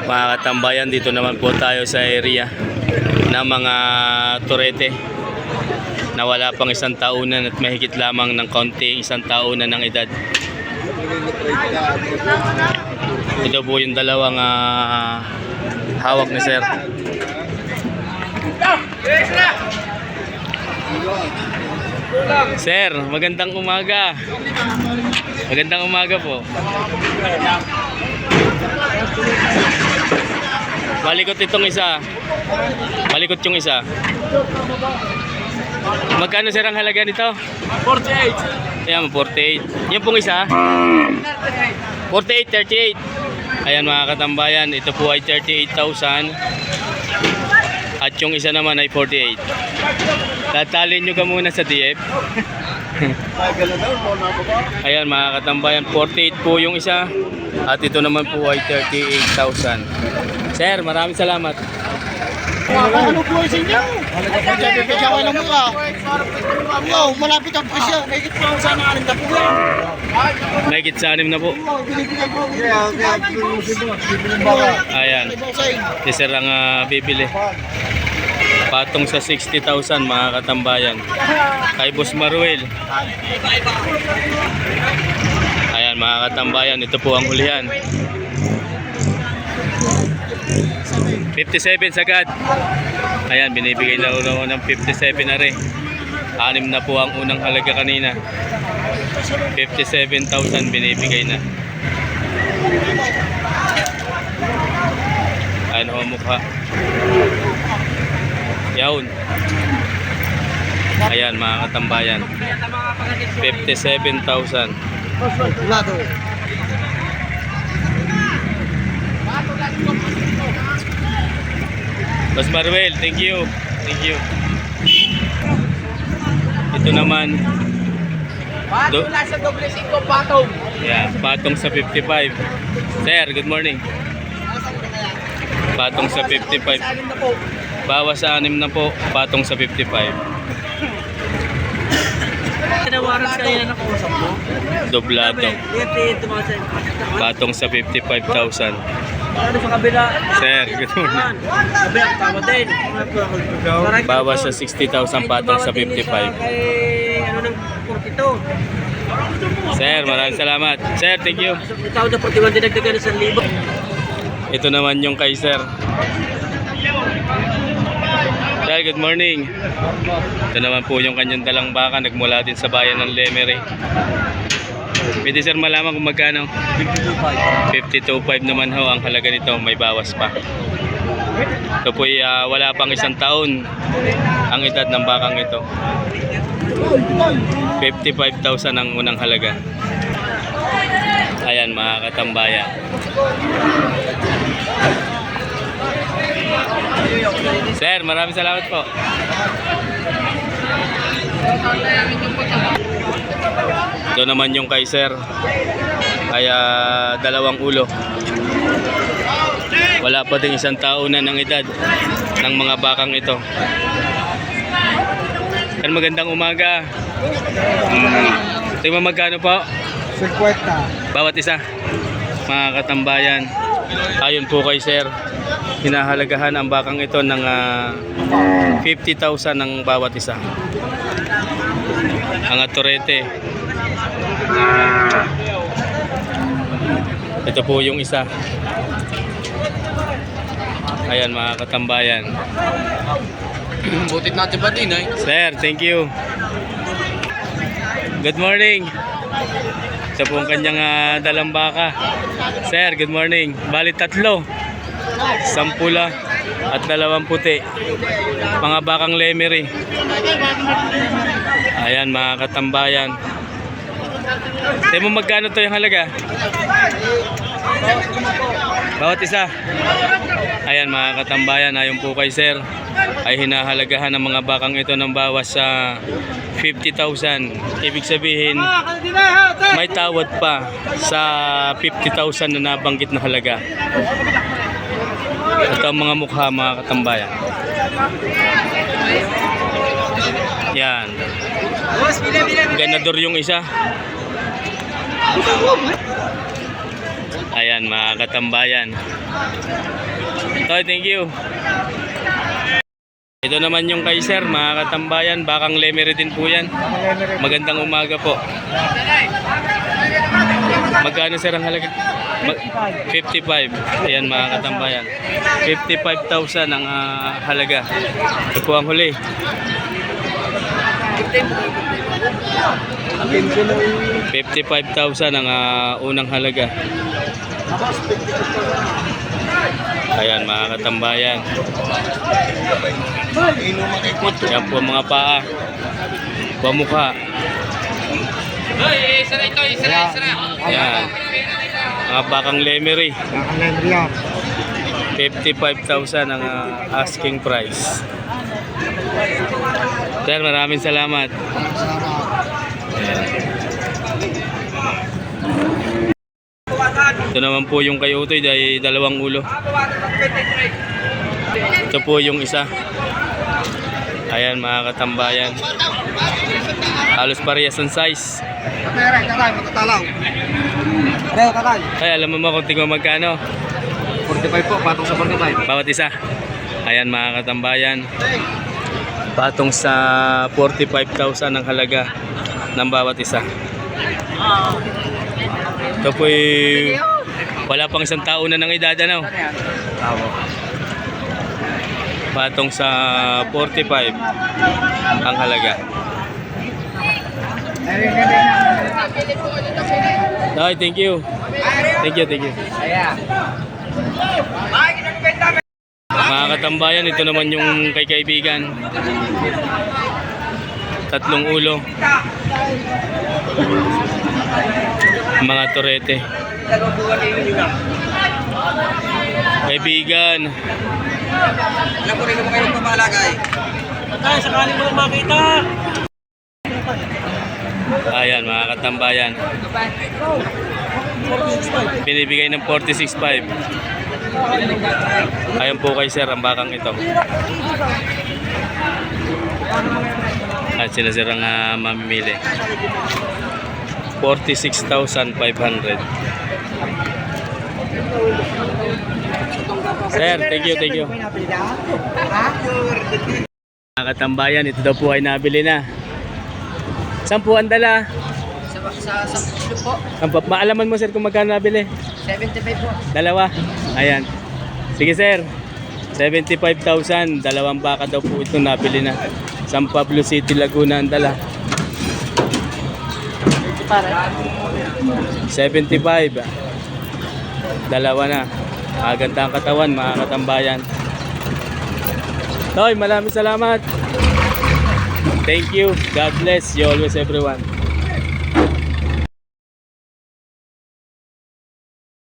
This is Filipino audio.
Mga katambayan, dito naman po tayo sa area ng mga turete na wala pang isang taunan at mahigit lamang ng kaunti isang taunan ng edad. Ito po yung dalawang hawak ni sir. Sir, magandang umaga. Magandang umaga po. Malikot itong isa. Malikot yung isa. Magkano sir ang halaga nito? 48. Ayan, 48. Yan pong isa? 48, 38. Ayan mga katambayan, ito po ay 38,000. At yung isa naman ay 48. Tatalin nyo ka muna sa DF. Ayan mga katambayan, 48 po yung isa. At ito naman po ay 38,000. Sir, maraming salamat. Ano po sa inyo? Kaya wala mo ka. Wow, malapit ang presyo. Mahigit po ang sana aling tapo yan. Mahigit sa 6 na po. Binibigay po. Ayan, si sir ang bibili. Patong sa 60,000 mga katambayan. Kay Boss Maruel. Ayan mga katambayan, ito po ang hulihan. 57 sagad. Ayan, binibigay na ulo ng 57 na rin. 6 na po ang unang halaga kanina. 57,000 binibigay na. Ayan ho mukha. Yawn. Ayan mga katambayan. 57,000. Lado. Boss Maruel, thank you. Thank you. Ito naman. Patong nasa doble 5 patong. Yeah, patong sa 55. Sir, good morning. Patong sa 55. Bawas sa 6 na po, patong sa 55. Tinawaran kanina na kausap mo. Doblado. Patong sa 55,000. Ano sa kabila? Sir, good morning. Kabila tama din. Bawas sa 60,000, patong sa 55. Kay ano ng 42. Sir, maraming salamat. Sir, thank you. Tawag na 41 dinagdagan sa 1,000. Ito naman yung kay Sir. Sir, good morning. Ito naman po yung kanyang dalang baka. Nagmula din sa bayan ng Lemery. Pwede sir malaman kung magkano? 52.5 naman ho ang halaga nito. May bawas pa. Ito po wala pang isang taon ang edad ng bakang ito. 55,000 ang unang halaga. Ayan mga katambayan. Sir, maraming salamat po. Ito naman yung kay Sir. Kaya dalawang ulo. Wala pa din isang taon na ng edad ng mga bakang ito. Sir, magandang umaga. Tingnan mo magkano po? 50. Bawat isa. Mga katambayan. Ayon po kay Sir. Hinahalagahan ang bakang ito ng 50,000 ng bawat isa. Ang turete. Ito po yung isa. Ayan mga katambayan. Butit natin ba din eh? Sir, thank you. Good morning. Ito po ang kanyang dalang baka. Sir, good morning. Bali 3. 10 pula at 2 puti. Mga bakang Lemery. Ayan mga katambayan. Tingnan mo magkano to yung halaga? Bawat isa. Ayan mga katambayan, ayon po kay Sir, ay hinahalagahan ng mga bakang ito ng bawas sa 50,000. Ibig sabihin, may tawad pa sa 50,000 na nabanggit na halaga. Ito ang mga mukha mga katambayan. Yan. Ganador yung isa. Ayan mga katambayan. Toy, thank you. Ito naman yung kay sir, mga katambayan, bakang lemery din po yan. Magandang umaga po. Magkano sir ang halaga? 55. Ayan mga katambayan. 55,000 ang halaga. Ito po ang huli. 55,000 ang unang halaga. Ayan mga katambayan. Yan po ang mga paa. Pamukha. Ayan. Mga bakang lemery. 55,000 ang asking price. Sir, maraming salamat. Ayan. Ito naman po yung kay Utoy, dahil dalawang ulo. Ito po yung isa. Ayan mga katambayan. Halos parehas ang size. Ay, alam mo kung tingnan magkano? 45 po, patong sa 45. Bawat isa. Ayan mga katambayan. Patong sa 45,000 ang halaga ng bawat isa. Ito po wala pang isang taon na ng edad, ano? Patong sa 45 ang halaga. Ay, thank you. Thank you. Mga katambayan, ito naman yung kay kaibigan. 3 ulo. Mga torete. Kaibigan. Alam ko rin mo kayo pamalagay. Patay, sakaling mo makita. Ayan mga katambayan. Binibigay ng 46.5. Ayan po kay sir ang bakang ito. At sila sir ang mamimili. 46,500. Sir, thank you. Mga katambayan, ito daw po ay nabili na. Saan po ang dala? Sa kilo po, Maalaman mo sir kung magkano nabili? 75 po. Dalawa. Ayan. Sige sir. 75,000. Dalawang baka daw po ito nabili na. San Pablo City, Laguna ang dala. 75. Dalawa na. Maganda ang katawan, mga katambayan. Toy, maraming salamat. Thank you. God bless you always everyone.